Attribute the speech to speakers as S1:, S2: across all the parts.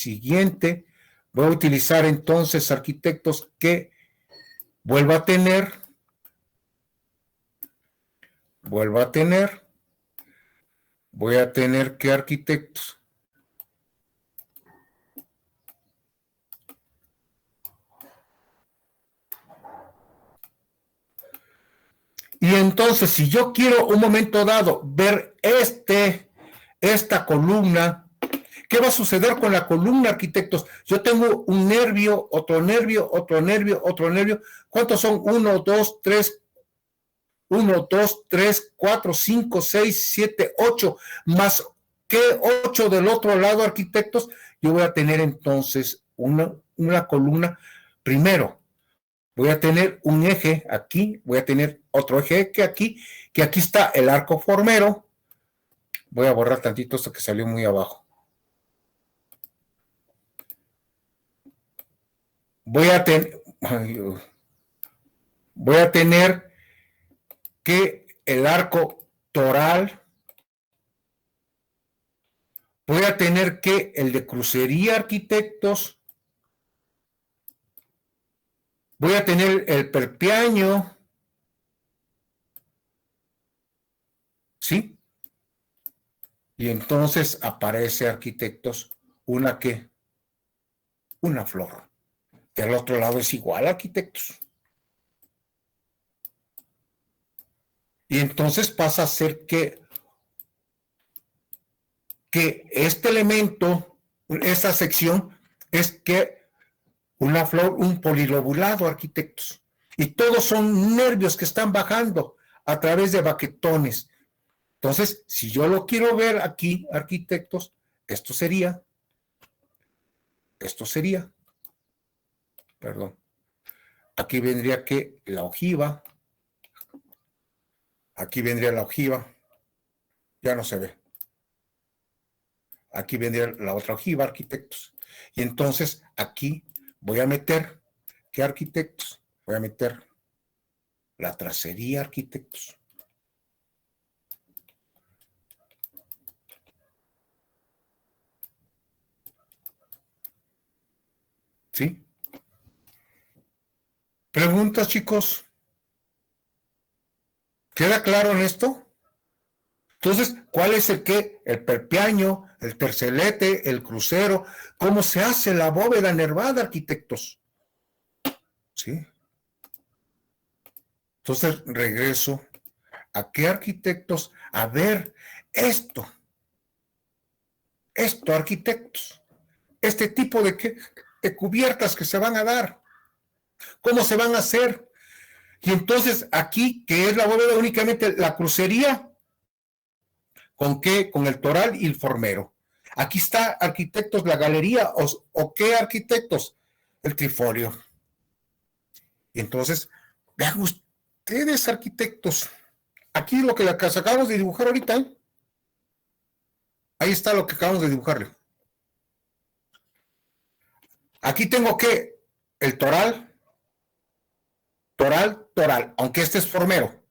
S1: siguiente, voy a utilizar entonces, arquitectos, que vuelva a tener, voy a tener que arquitectos. Y entonces, si yo quiero un momento dado ver esta columna, ¿qué va a suceder con la columna, arquitectos? Yo tengo un nervio, otro nervio, otro nervio, otro nervio. ¿Cuántos son? 1, 2, 3, 1, 2, 3, 4, 5, 6, 7, 8, más ¿qué 8 del otro lado, arquitectos? Yo voy a tener entonces una columna. Primero, voy a tener un eje aquí, voy a tener otro eje que aquí está el arco formero. Voy a borrar tantito esto que salió muy abajo. Voy a tener que el arco toral, voy a tener que el de crucería, arquitectos, voy a tener el perpiaño, ¿sí? Y entonces aparece, arquitectos, una flor. Del otro lado es igual, arquitectos. Y entonces pasa a ser que este elemento, esta sección, es que una flor, un polilobulado, arquitectos. Y todos son nervios que están bajando a través de baquetones. Entonces, si yo lo quiero ver aquí, arquitectos, esto sería, perdón, aquí vendría que la ojiva, aquí vendría la ojiva, ya no se ve. Aquí vendría la otra ojiva, arquitectos. Y entonces aquí voy a meter, ¿qué, arquitectos? Voy a meter la tracería, arquitectos. ¿Sí? ¿Preguntas, chicos? ¿Queda claro en esto? Entonces, ¿cuál es el qué? El perpiaño, el tercelete, el crucero. ¿Cómo se hace la bóveda nervada, arquitectos? ¿Sí? Entonces, regreso. ¿A qué, arquitectos? A ver esto, arquitectos. Este tipo de cubiertas que se van a dar. ¿Cómo se van a hacer? Y entonces, aquí, que es la bóveda únicamente la crucería, ¿con qué? Con el toral y el formero. Aquí está, arquitectos, la galería, o qué, arquitectos, el trifolio. Y entonces, vean ustedes, arquitectos, aquí lo que acabamos de dibujar ahorita, ¿eh? Ahí está lo que acabamos de dibujarle. Aquí tengo que el toral, aunque este es formero.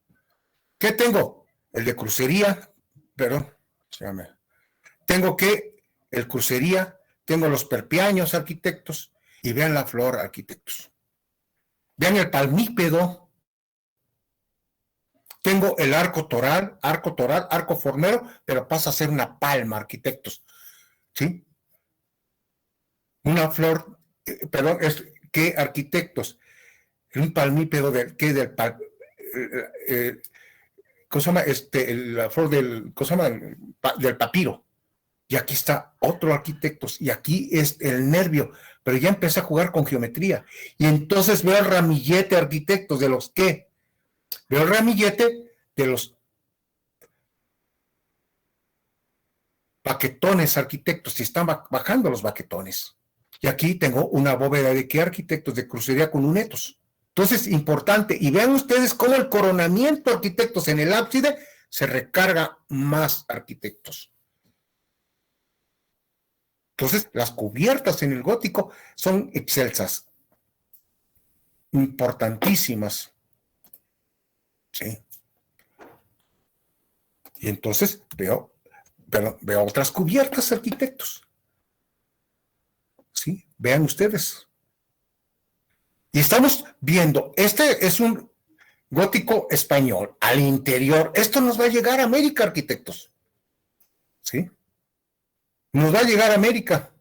S1: ¿Qué tengo? El de crucería, perdón, tengo que el crucería, tengo los perpiaños, arquitectos, y vean la flor, arquitectos. Vean el palmípedo. Tengo el arco toral, arco formero, pero pasa a ser una palma, arquitectos. ¿Sí? Una flor, perdón, ¿qué, arquitectos? Un palmípedo ¿cómo se llama? La flor ¿cómo se llama? Del papiro. Y aquí está otro, arquitectos, y aquí es el nervio, pero ya empecé a jugar con geometría. Y entonces veo el ramillete, arquitectos, de los qué. Veo el ramillete de los baquetones, arquitectos, y están bajando los baquetones. Y aquí tengo una bóveda de qué, arquitectos, de crucería con lunetos. Entonces, importante, y vean ustedes cómo el coronamiento, arquitectos, en el ábside se recarga más, arquitectos. Entonces, las cubiertas en el gótico son excelsas, importantísimas. ¿Sí? Y entonces veo otras cubiertas, arquitectos. ¿sí? Vean ustedes. Y estamos viendo, este es un gótico español al interior. Esto nos va a llegar a América, arquitectos. ¿Sí? Nos va a llegar a América.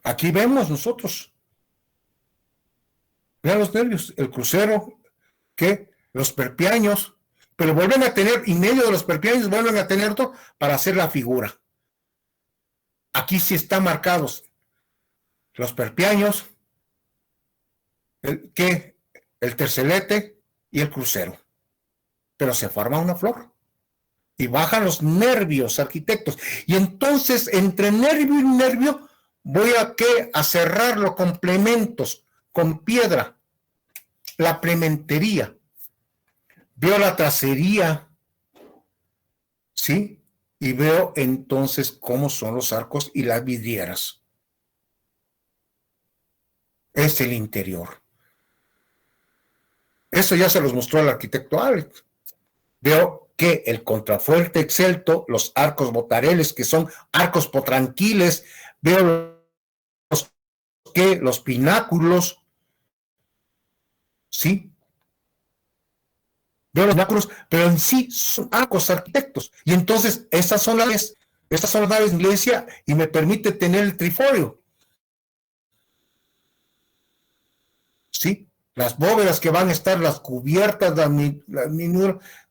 S1: Aquí vemos nosotros. Vean los nervios, el crucero, que los perpiaños, pero vuelven a tener, y medio de los perpiaños vuelven a tener todo para hacer la figura. Aquí sí están marcados los perpiaños, el tercelete y el crucero. Pero se forma una flor. Y bajan los nervios, arquitectos. Y entonces, entre nervio y nervio, voy a cerrar los complementos con piedra. La plementería. Veo la tracería, ¿sí? Y veo entonces cómo son los arcos y las vidrieras. Es el interior. Eso ya se los mostró el arquitecto Alex. Veo que el contrafuerte excelto, los arcos botareles, que son arcos potranquiles, veo los pináculos, ¿sí? Veo los pináculos, pero en sí son arcos arquitectos. Y entonces, estas son las naves de iglesia y me permite tener el triforio. ¿Sí? Las bóvedas que van a estar, las cubiertas,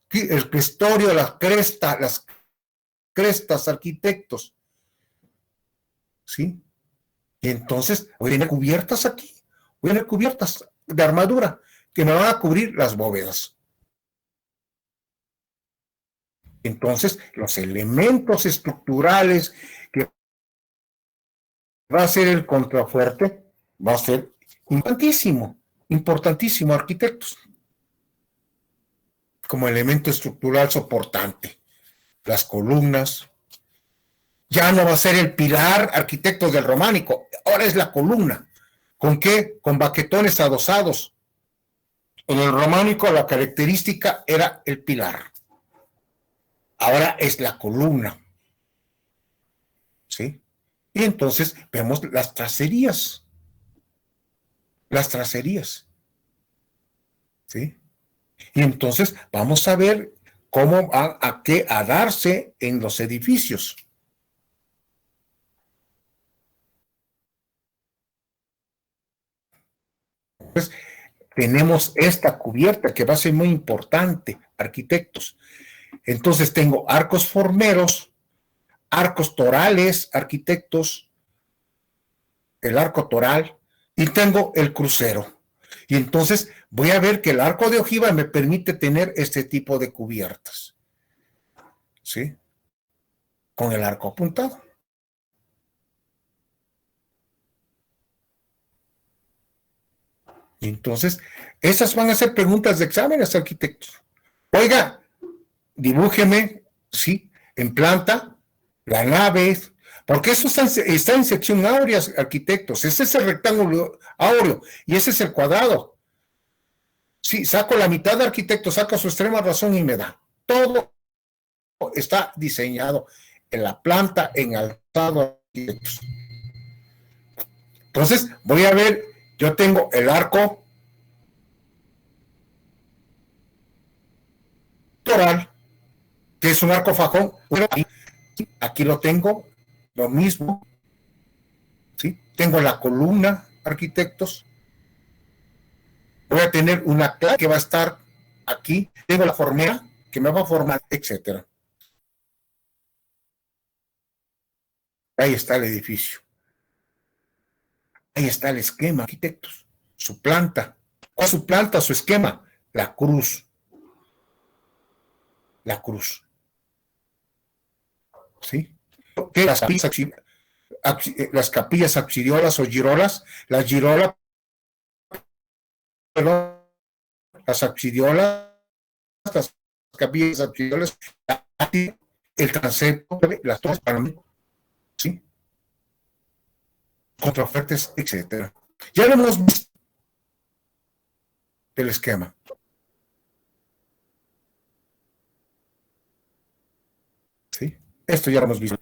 S1: el crestorio, las crestas, arquitectos. ¿Sí? Y entonces voy a tener cubiertas aquí, voy a tener cubiertas de armadura que me van a cubrir las bóvedas. Entonces, los elementos estructurales que va a ser el contrafuerte va a ser importantísimo, arquitectos, como elemento estructural soportante. Las columnas, ya no va a ser el pilar, arquitectos del románico, ahora es la columna. ¿Con qué? Con baquetones adosados. En el románico la característica era el pilar. Ahora es la columna. ¿Sí? Y entonces vemos las tracerías. ¿Sí? Y entonces vamos a ver cómo va a darse en los edificios. Entonces, tenemos esta cubierta que va a ser muy importante, arquitectos. Entonces tengo arcos formeros, arcos torales, arquitectos, el arco toral, y tengo el crucero. Y entonces voy a ver que el arco de ojiva me permite tener este tipo de cubiertas. ¿Sí? Con el arco apuntado. Y entonces, esas van a ser preguntas de exámenes, arquitectos. Oiga, dibújeme, ¿sí? En planta, la nave, porque eso está en sección áurea, arquitectos. Ese es el rectángulo áureo y ese es el cuadrado. Sí, saco la mitad de arquitecto, saca su extrema razón y me da. Todo está diseñado en la planta, en alzado, arquitectos. Entonces, voy a ver, yo tengo el arco toral, que es un arco fajón, aquí lo tengo, lo mismo, ¿sí? Tengo la columna, arquitectos, voy a tener una clave que va a estar aquí, tengo la formera que me va a formar, etcétera. Ahí está el edificio. Ahí está el esquema, arquitectos. Su planta. ¿Cuál es su planta, su esquema? La cruz. La cruz. ¿Sí? ¿Qué? Las capillas absidiolas o girolas. Las girolas, perdón, las absidiolas, las capillas absidiolas, el transepto, las torres para mí, ¿sí? Contrafuertes, etcétera. Ya lo hemos visto el esquema. ¿Sí? Esto ya lo hemos visto.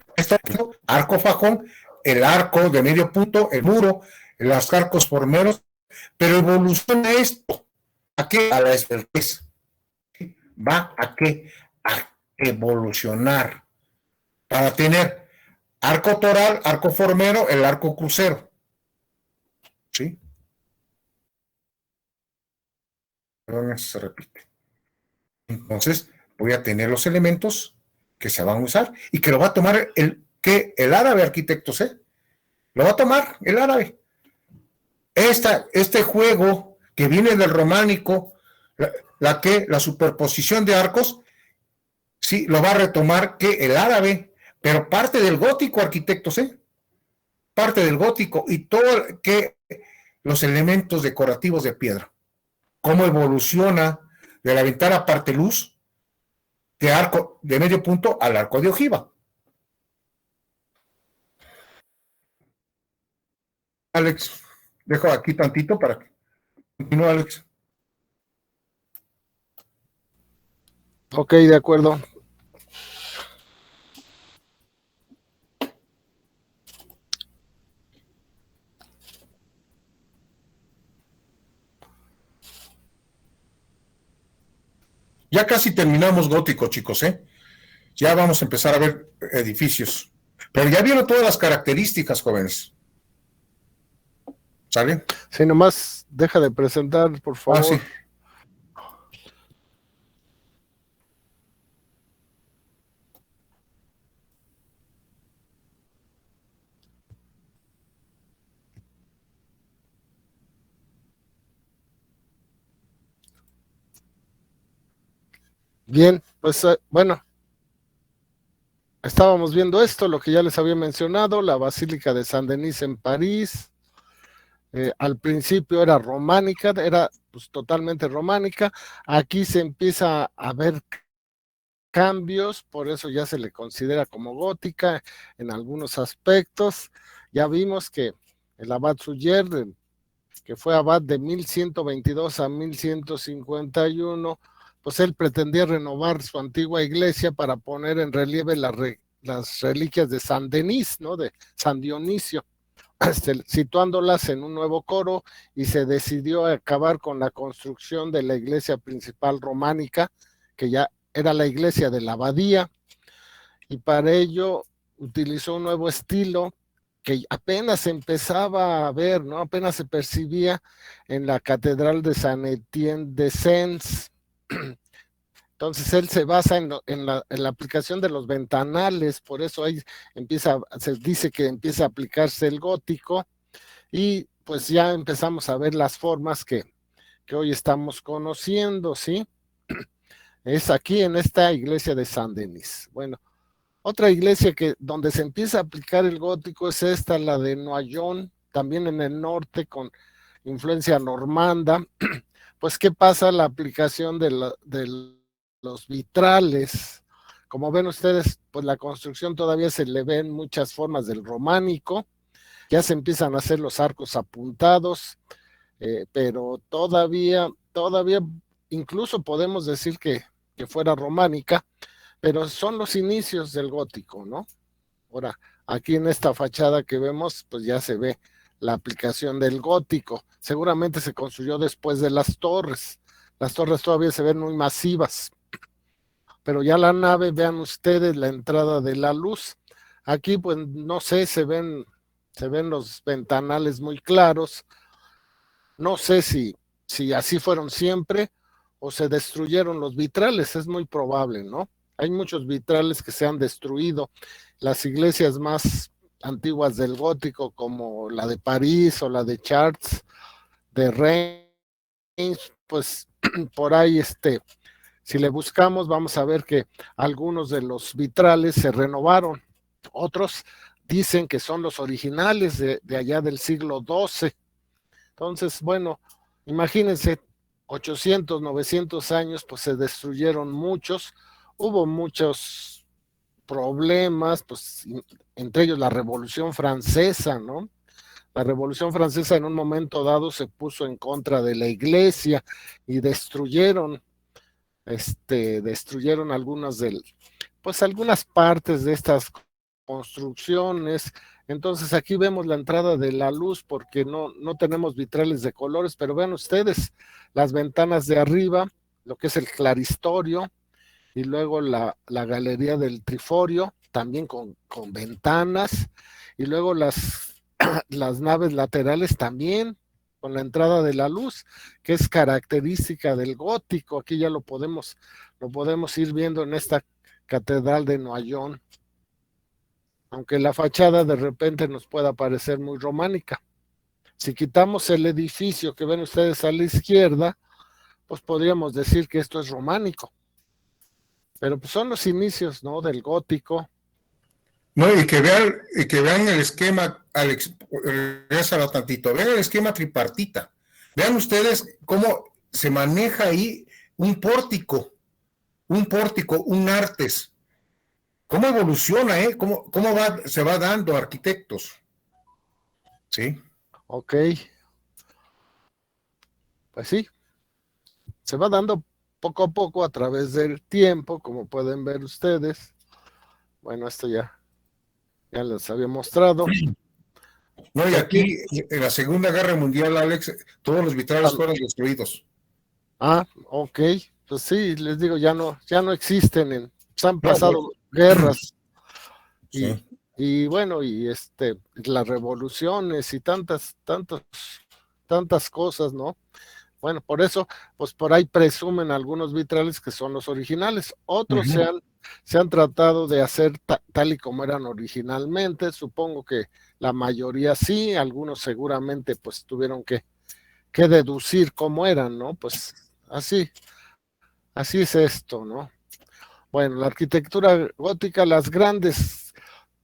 S1: Arco fajón, el arco de medio punto, el muro, los arcos formeros, pero evoluciona esto. ¿A qué? A la esbeltez. ¿Va a qué? A evolucionar para tener arco toral, arco formero, el arco crucero. ¿Sí? Perdón, eso se repite. Entonces, voy a tener los elementos que se van a usar y que lo va a tomar el árabe, arquitectos, ¿eh? Lo va a tomar el árabe. Este juego que viene del románico, la superposición de arcos, sí, lo va a retomar que el árabe, pero parte del gótico, arquitectos, ¿eh? Parte del gótico y todo que los elementos decorativos de piedra. Cómo evoluciona de la ventana parte luz de arco de medio punto al arco de ojiva. Alex, dejo aquí tantito para que continúe, Alex.
S2: Ok, de acuerdo.
S1: Ya casi terminamos gótico, chicos, ¿eh? Ya vamos a empezar a ver edificios. Pero ya vieron todas las características, jóvenes. ¿Sale?
S2: Sí, nomás deja de presentar, por favor.
S1: Sí.
S2: Bien, pues bueno, estábamos viendo esto, lo que ya les había mencionado, la Basílica de Saint-Denis en París. Al principio era románica, era pues totalmente románica. Aquí se empieza a ver cambios, por eso ya se le considera como gótica en algunos aspectos. Ya vimos que el abad Suger, que fue abad de 1122 a 1151, pues él pretendía renovar su antigua iglesia para poner en relieve las reliquias de San Denis, ¿no? De San Dionisio, situándolas en un nuevo coro, y se decidió acabar con la construcción de la iglesia principal románica, que ya era la iglesia de la abadía, y para ello utilizó un nuevo estilo que apenas empezaba a ver, ¿no? Apenas se percibía en la Catedral de Saint-Étienne de Sens. Entonces él se basa en la aplicación de los ventanales, por eso ahí se dice que empieza a aplicarse el gótico, y pues ya empezamos a ver las formas que hoy estamos conociendo, ¿sí? Es aquí en esta iglesia de Saint-Denis. Bueno, otra iglesia donde se empieza a aplicar el gótico es esta, la de Noyon, también en el norte, con influencia normanda. Pues, ¿qué pasa? La aplicación de los vitrales. Como ven ustedes, pues la construcción todavía se le ven muchas formas del románico. Ya se empiezan a hacer los arcos apuntados, pero todavía, incluso podemos decir que fuera románica, pero son los inicios del gótico, ¿no? Ahora, aquí en esta fachada que vemos, pues ya se ve la aplicación del gótico. Seguramente se construyó después de las torres. Las torres todavía se ven muy masivas, pero ya la nave, vean ustedes la entrada de la luz. Aquí, pues no sé, se ven los ventanales muy claros. No sé si así fueron siempre o se destruyeron los vitrales, es muy probable, ¿no? Hay muchos vitrales que se han destruido. Las iglesias más antiguas del gótico, como la de París o la de Chartres, de Reims, pues por ahí si le buscamos, vamos a ver que algunos de los vitrales se renovaron. Otros dicen que son los originales de allá del siglo XII. Entonces, bueno, imagínense, 800, 900 años, pues se destruyeron muchos, hubo muchos problemas, pues entre ellos la Revolución Francesa, ¿no? La Revolución Francesa en un momento dado se puso en contra de la iglesia y destruyeron algunas partes de estas construcciones. Entonces aquí vemos la entrada de la luz porque no tenemos vitrales de colores, pero vean ustedes las ventanas de arriba, lo que es el claristorio, y luego la galería del triforio, también con ventanas, y luego las naves laterales también con la entrada de la luz, que es característica del gótico. Aquí ya lo podemos ir viendo en esta catedral de Noyon, aunque la fachada de repente nos pueda parecer muy románica. Si quitamos el edificio que ven ustedes a la izquierda, pues podríamos decir que esto es románico. Pero pues son los inicios, ¿no?, del gótico.
S1: No, y que vean el esquema, Alex, regresalo tantito, vean el esquema tripartita. Vean ustedes cómo se maneja ahí un pórtico, un artes. ¿Cómo evoluciona, ¿Cómo se va dando, arquitectos? Sí.
S2: Ok. Pues sí, se va dando poco a poco a través del tiempo, como pueden ver ustedes. Bueno, esto ya les había mostrado.
S1: No, y aquí, en la Segunda Guerra Mundial, Alex, todos los vitrales fueron destruidos.
S2: Ok. Pues sí, les digo, ya no existen, se han pasado guerras. Sí. Y bueno, y las revoluciones y tantas cosas, ¿no? Bueno, por eso, pues por ahí presumen algunos vitrales que son los originales. Otros se han tratado de hacer tal y como eran originalmente. Supongo que la mayoría sí, algunos seguramente pues tuvieron que deducir cómo eran, ¿no? Pues así es esto, ¿no? Bueno, la arquitectura gótica, las grandes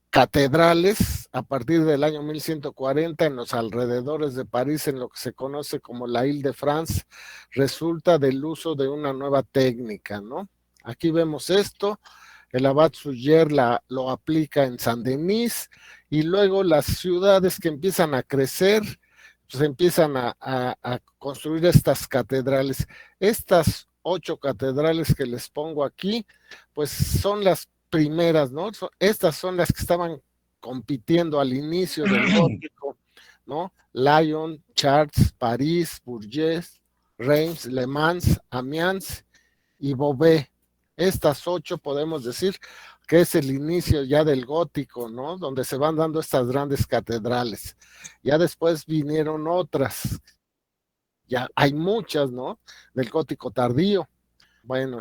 S2: catedrales a partir del año 1140 en los alrededores de París, en lo que se conoce como la Île-de-France, resulta del uso de una nueva técnica, ¿no? Aquí vemos esto, el Abad Suger lo aplica en Saint-Denis, y luego las ciudades que empiezan a crecer, pues empiezan a construir estas catedrales. Estas 8 catedrales que les pongo aquí, pues son las primeras, ¿no? Estas son las que estaban compitiendo al inicio del gótico, ¿no? Lyon, Chartres, París, Bourges, Reims, Le Mans, Amiens y Beauvais. Estas 8 podemos decir que es el inicio ya del gótico, ¿no? Donde se van dando estas grandes catedrales. Ya después vinieron otras, ya hay muchas, ¿no? Del gótico tardío. Bueno,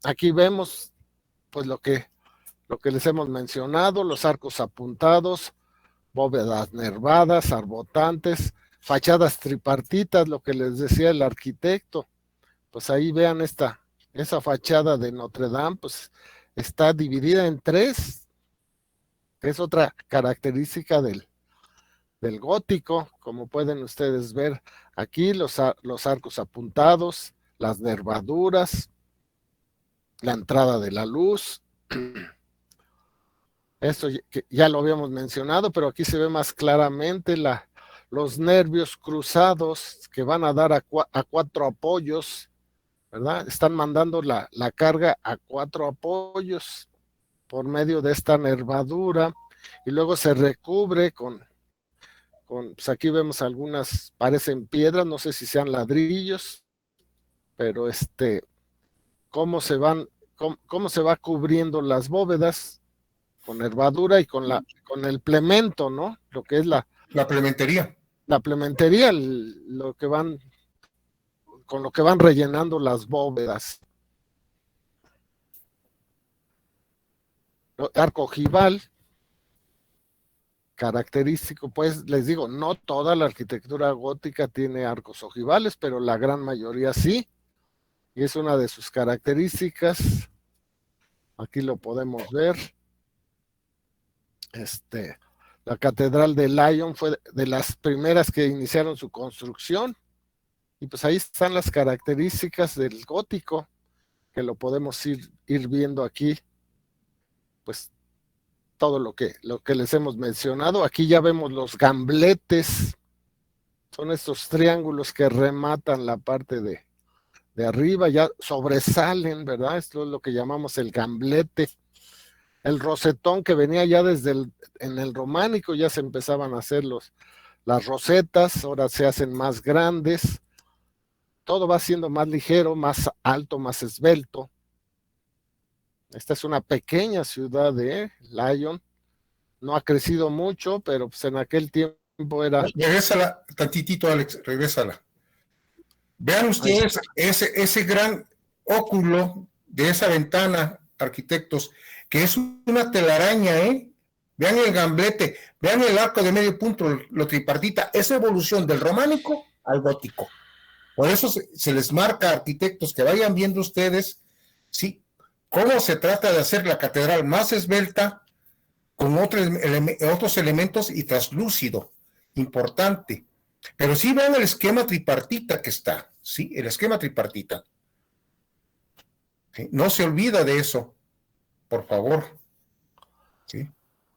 S2: aquí vemos pues lo que les hemos mencionado, los arcos apuntados, bóvedas nervadas, arbotantes, fachadas tripartitas, lo que les decía el arquitecto. Pues ahí vean esa fachada de Notre Dame, pues está dividida en 3, es otra característica del gótico, como pueden ustedes ver aquí, los arcos apuntados, las nervaduras, la entrada de la luz. Esto ya lo habíamos mencionado, pero aquí se ve más claramente los nervios cruzados que van a dar a 4 apoyos, ¿verdad? Están mandando la carga a 4 apoyos por medio de esta nervadura, y luego se recubre con pues aquí vemos algunas, parecen piedras, no sé si sean ladrillos, pero cómo se va cubriendo las bóvedas con nervadura y con el plemento, ¿no? Lo que es la
S1: plementería.
S2: La plementería, con lo que van rellenando las bóvedas. Arco ojival, característico, pues les digo, no toda la arquitectura gótica tiene arcos ojivales, pero la gran mayoría sí, y es una de sus características. Aquí lo podemos ver. La catedral de Lyon fue de las primeras que iniciaron su construcción, y pues ahí están las características del gótico, que lo podemos ir viendo aquí, pues todo lo que les hemos mencionado. Aquí ya vemos los gambletes, son estos triángulos que rematan la parte de arriba, ya sobresalen, ¿verdad? Esto es lo que llamamos el gamblete. el rosetón que venía ya en el románico, ya se empezaban a hacer las rosetas, ahora se hacen más grandes, todo va siendo más ligero, más alto, más esbelto. Esta es una pequeña ciudad de Lyon, no ha crecido mucho, pero pues en aquel tiempo era...
S1: Regrésala tantitito, Alex, regrésala. Vean ustedes ese gran óculo de esa ventana, arquitectos, que es una telaraña, ¿eh? Vean el gamblete, vean el arco de medio punto, lo tripartita, esa evolución del románico al gótico. Por eso se les marca, arquitectos, que vayan viendo ustedes, ¿sí? Cómo se trata de hacer la catedral más esbelta, con otros elementos y traslúcido, importante. Pero sí vean el esquema tripartita que está, ¿sí? El esquema tripartita. ¿Sí? No se olvida de eso, por favor. ¿Sí?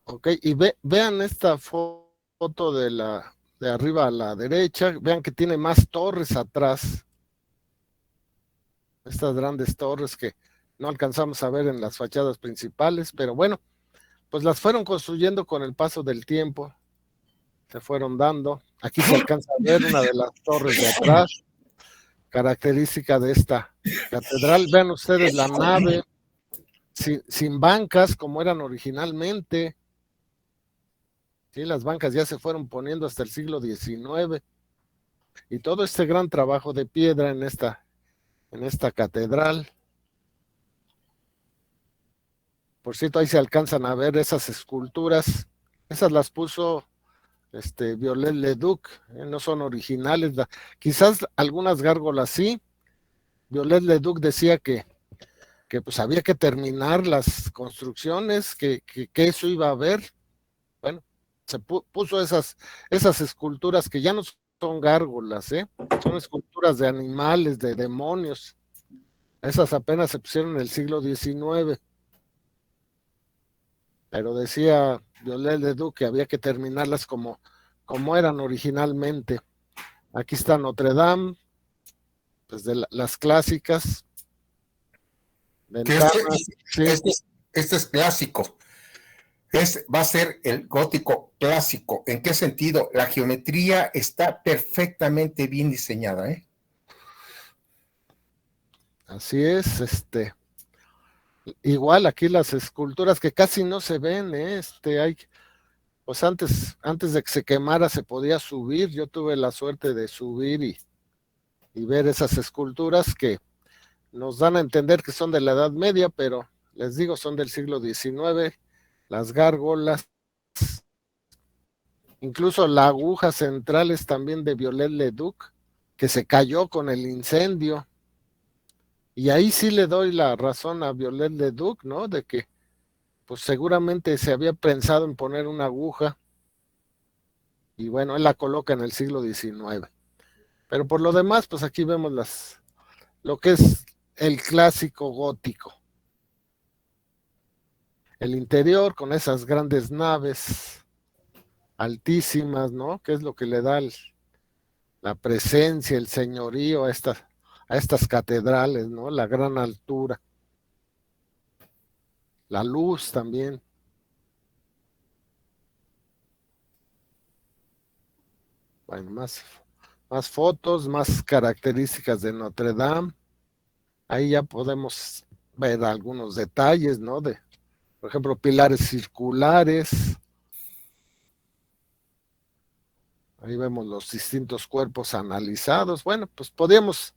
S2: Ok, y vean esta foto de arriba a la derecha, vean que tiene más torres atrás. Estas grandes torres que no alcanzamos a ver en las fachadas principales, pero bueno, pues las fueron construyendo con el paso del tiempo, se fueron dando. Aquí se alcanza a ver una de las torres de atrás, característica de esta catedral. Vean ustedes la nave sin bancas como eran originalmente. Sí, las bancas ya se fueron poniendo hasta el siglo XIX. Y todo este gran trabajo de piedra en esta catedral. Por cierto, ahí se alcanzan a ver esas esculturas. Esas las puso Viollet-le-Duc, no son originales. Quizás algunas gárgolas sí. Viollet-le-Duc decía que pues había que terminar las construcciones, que eso iba a haber. Bueno, se puso esas esculturas que ya no son gárgolas, son esculturas de animales, de demonios. Esas apenas se pusieron en el siglo XIX. Pero decía Viollet-le-Duc que había que terminarlas como eran originalmente. Aquí está Notre Dame, pues de las clásicas.
S1: Ventanas, este es clásico. Va a ser el gótico clásico. ¿En qué sentido? La geometría está perfectamente bien diseñada, ¿eh?
S2: Así es, igual aquí las esculturas que casi no se ven, pues antes de que se quemara se podía subir. Yo tuve la suerte de subir y ver esas esculturas que nos dan a entender que son de la Edad Media, pero les digo, son del siglo XIX, las gárgolas, incluso la aguja central es también de Viollet-le-Duc, que se cayó con el incendio. Y ahí sí le doy la razón a Viollet-le-Duc, ¿no? De que pues seguramente se había pensado en poner una aguja y bueno, él la coloca en el siglo XIX. Pero por lo demás, pues aquí vemos lo que es el clásico gótico. El interior con esas grandes naves altísimas, ¿no? Que es lo que le da la presencia, el señorío a estas catedrales, ¿no? La gran altura. La luz también. Bueno, más fotos, más características de Notre Dame. Ahí ya podemos ver algunos detalles, ¿no? Por ejemplo, pilares circulares. Ahí vemos los distintos cuerpos analizados. Bueno, pues podíamos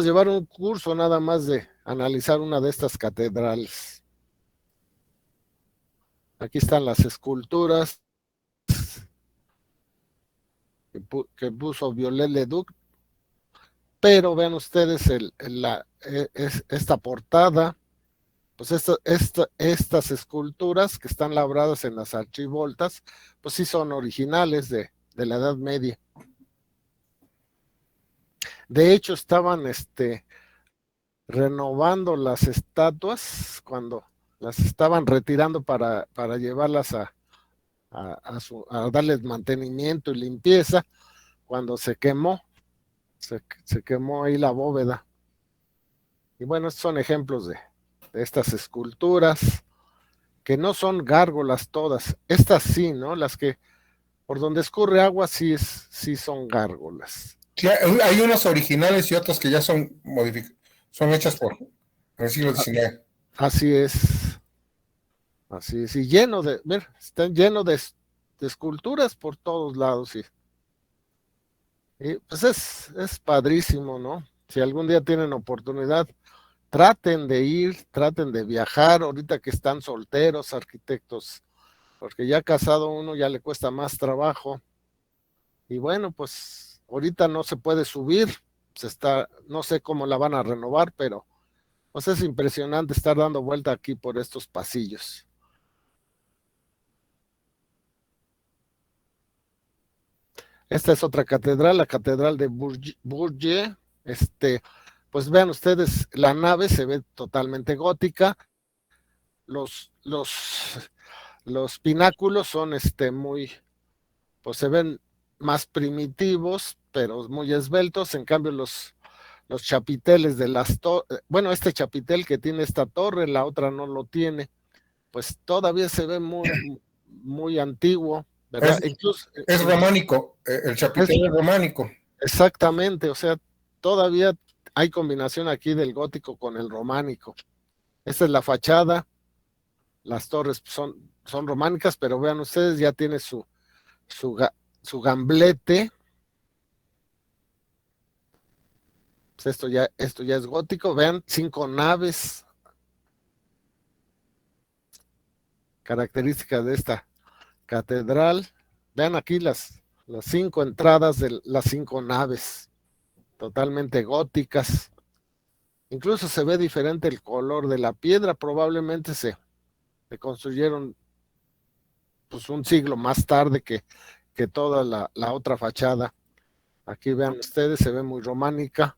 S2: llevar un curso nada más de analizar una de estas catedrales. Aquí están las esculturas que puso Viollet-le-Duc. Pero vean ustedes esta portada, pues estas esculturas que están labradas en las archivoltas, pues sí son originales de la Edad Media. De hecho, estaban renovando las estatuas cuando las estaban retirando para llevarlas a darles mantenimiento y limpieza, cuando se quemó. Se quemó ahí la bóveda. Y bueno, estos son ejemplos de estas esculturas. que no son gárgolas todas. Estas sí, ¿no? Las que por donde escurre agua sí son gárgolas.
S1: Sí, hay unas originales y otras que ya son hechas por el siglo XIX.
S2: Así es. Así es. Y lleno de, ver, están llenos de esculturas por todos lados. Y pues es padrísimo, ¿no? Si algún día tienen oportunidad, traten de ir, traten de viajar, ahorita que están solteros, arquitectos, porque ya casado uno ya le cuesta más trabajo. Y bueno, pues ahorita no se puede subir, no sé cómo la van a renovar, pero pues es impresionante estar dando vuelta aquí por estos pasillos. Esta es otra catedral, la catedral de Bourges. Pues vean ustedes, la nave se ve totalmente gótica. Los pináculos son pues se ven más primitivos, pero muy esbeltos. En cambio, los chapiteles de las torres, bueno, este chapitel que tiene esta torre, la otra no lo tiene, pues todavía se ve muy, muy antiguo, ¿verdad?
S1: Es románico, el chapitel es románico.
S2: Exactamente, o sea, todavía hay combinación aquí del gótico con el románico. Esta es la fachada, las torres son románicas, pero vean ustedes, ya tiene su gamblete. Pues esto ya es gótico, vean, 5 naves. Características de esta catedral. Vean aquí las 5 entradas de las 5 naves, totalmente góticas. Incluso se ve diferente el color de la piedra, probablemente se construyeron pues un siglo más tarde que toda la otra fachada. Aquí vean ustedes, se ve muy románica.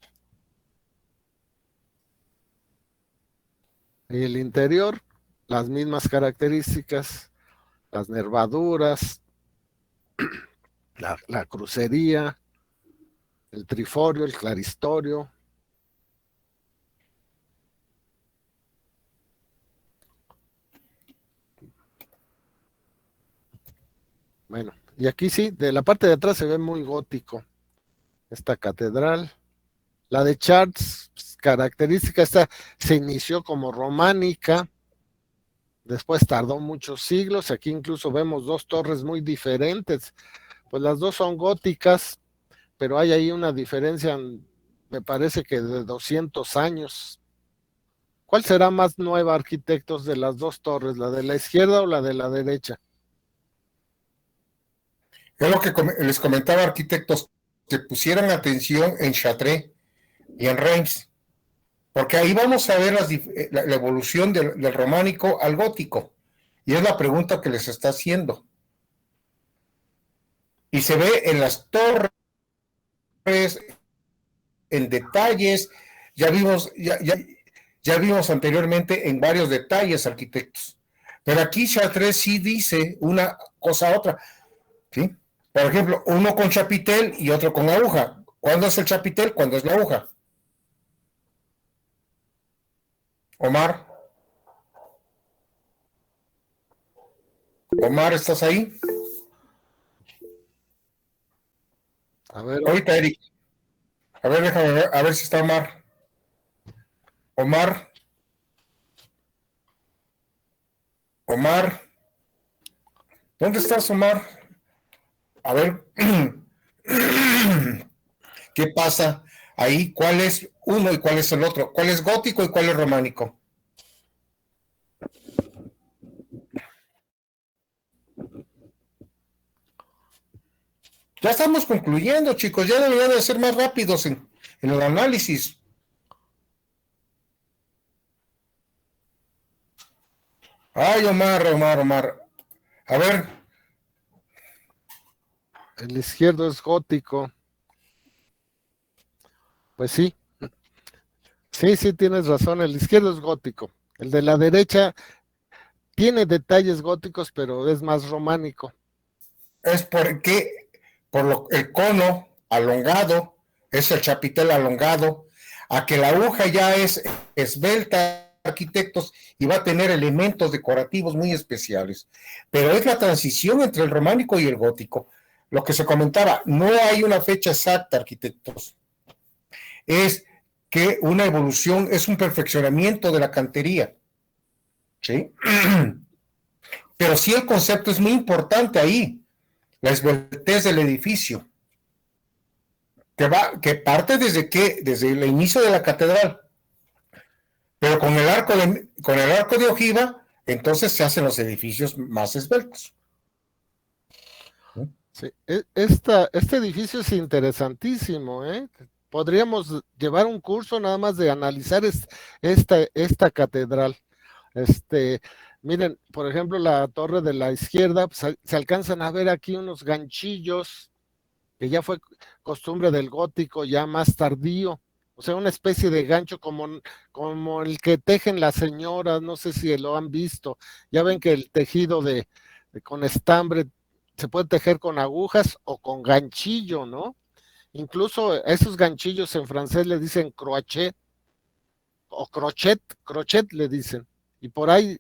S2: Y el interior, las mismas características, las nervaduras, la crucería, el triforio, el claristorio. Bueno, y aquí sí, de la parte de atrás se ve muy gótico esta catedral. La de Chartres, pues, característica, esta se inició como románica, después tardó muchos siglos. Aquí incluso vemos 2 torres muy diferentes, pues las 2 son góticas, pero hay ahí una diferencia, me parece que de 200 años. ¿Cuál será más nueva, arquitectos, de las 2 torres, la de la izquierda o la de la derecha?
S1: Es lo que les comentaba, arquitectos, que pusieran atención en Chartres y en Reims, porque ahí vamos a ver la evolución del románico al gótico, y es la pregunta que les está haciendo. Y se ve en las torres, en detalles, ya vimos anteriormente en varios detalles, arquitectos. Pero aquí Chartres sí dice una cosa a otra, ¿sí? Por ejemplo, uno con chapitel y otro con aguja. ¿Cuándo es el chapitel? ¿Cuándo es la aguja? Omar. Omar, ¿estás ahí?
S2: A ver.
S1: Ahorita, Eric. A ver, déjame ver, a ver si está Omar. Omar. Omar. ¿Dónde estás, Omar? A ver. ¿Qué pasa ahí? ¿Cuál es uno y cuál es el otro? ¿Cuál es gótico y cuál es románico? Ya estamos concluyendo, chicos. Ya deberían de ser más rápidos en el análisis. Ay, Omar. A ver.
S2: El izquierdo es gótico. Pues sí. Sí, tienes razón. El izquierdo es gótico. El de la derecha tiene detalles góticos, pero es más románico.
S1: Es porque el cono alongado, es el chapitel alongado, a que la aguja ya es esbelta, arquitectos y va a tener elementos decorativos muy especiales. Pero es la transición entre el románico y el gótico. Lo que se comentaba, no hay una fecha exacta, arquitectos. Es que una evolución es un perfeccionamiento de la cantería. ¿Sí? Pero sí el concepto es muy importante ahí, la esbeltez del edificio, que parte desde el inicio de la catedral, pero con el arco de ojiva, entonces se hacen los edificios más esbeltos.
S2: Sí, este edificio es interesantísimo, ¿eh? Podríamos llevar un curso nada más de analizar esta catedral. Miren, por ejemplo, la torre de la izquierda, pues, se alcanzan a ver aquí unos ganchillos, que ya fue costumbre del gótico ya más tardío, o sea, una especie de gancho como el que tejen las señoras, no sé si lo han visto, ya ven que el tejido con estambre se puede tejer con agujas o con ganchillo, ¿no? Incluso esos ganchillos en francés le dicen crochet o crochet le dicen. Y por ahí,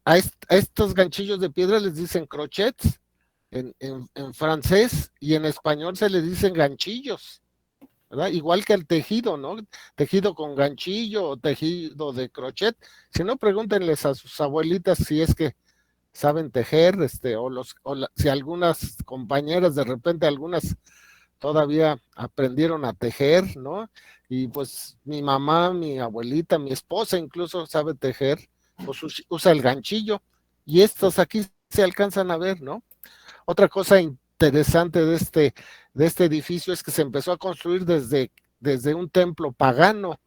S2: a estos ganchillos de piedra les dicen crochets en francés, y en español se les dicen ganchillos, ¿verdad? Igual que el tejido, ¿no? Tejido con ganchillo o tejido de crochet. Si no, pregúntenles a sus abuelitas si es que saben tejer, si algunas compañeras de repente, algunas todavía aprendieron a tejer, ¿no? Y pues mi mamá, mi abuelita, mi esposa incluso sabe tejer, pues usa el ganchillo, y estos aquí se alcanzan a ver, ¿no? Otra cosa interesante de este edificio es que se empezó a construir desde un templo pagano,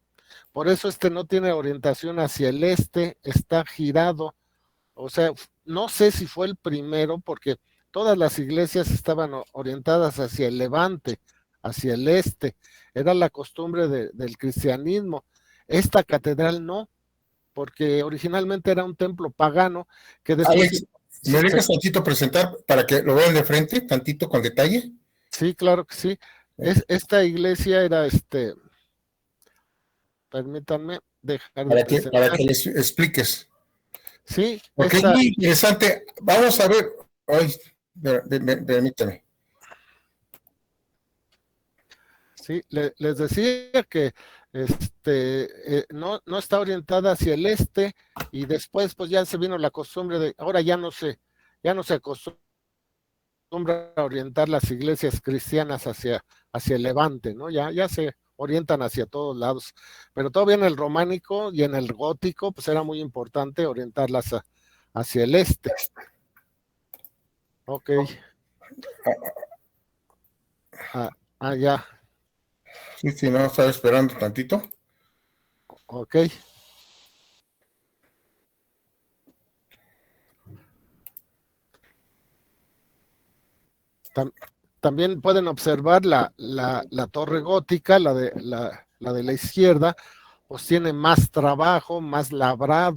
S2: por eso no tiene orientación hacia el este, está girado. O sea, no sé si fue el primero, porque todas las iglesias estaban orientadas hacia el levante, hacia el este. Era la costumbre del cristianismo. Esta catedral no, porque originalmente era un templo pagano que después...
S1: Alex, ¿me dejas tantito presentar para que lo vean de frente, tantito con detalle?
S2: Sí, claro que sí. Esta iglesia era, permítanme dejar de presentar.
S1: Para que les expliques.
S2: Sí,
S1: Porque es muy interesante. Vamos a ver. Ay, permítame.
S2: Sí, les decía que no está orientada hacia el este, y después pues ya se vino la costumbre ahora ya no se acostumbra a orientar las iglesias cristianas hacia el levante, ¿no? Ya se orientan hacia todos lados, pero todavía en el románico y en el gótico pues era muy importante orientarlas hacia el este. Ok. Ya.
S1: Sí, no, estaba esperando tantito.
S2: Ok. También pueden observar la torre gótica, la de la izquierda, pues tiene más trabajo, más labrado.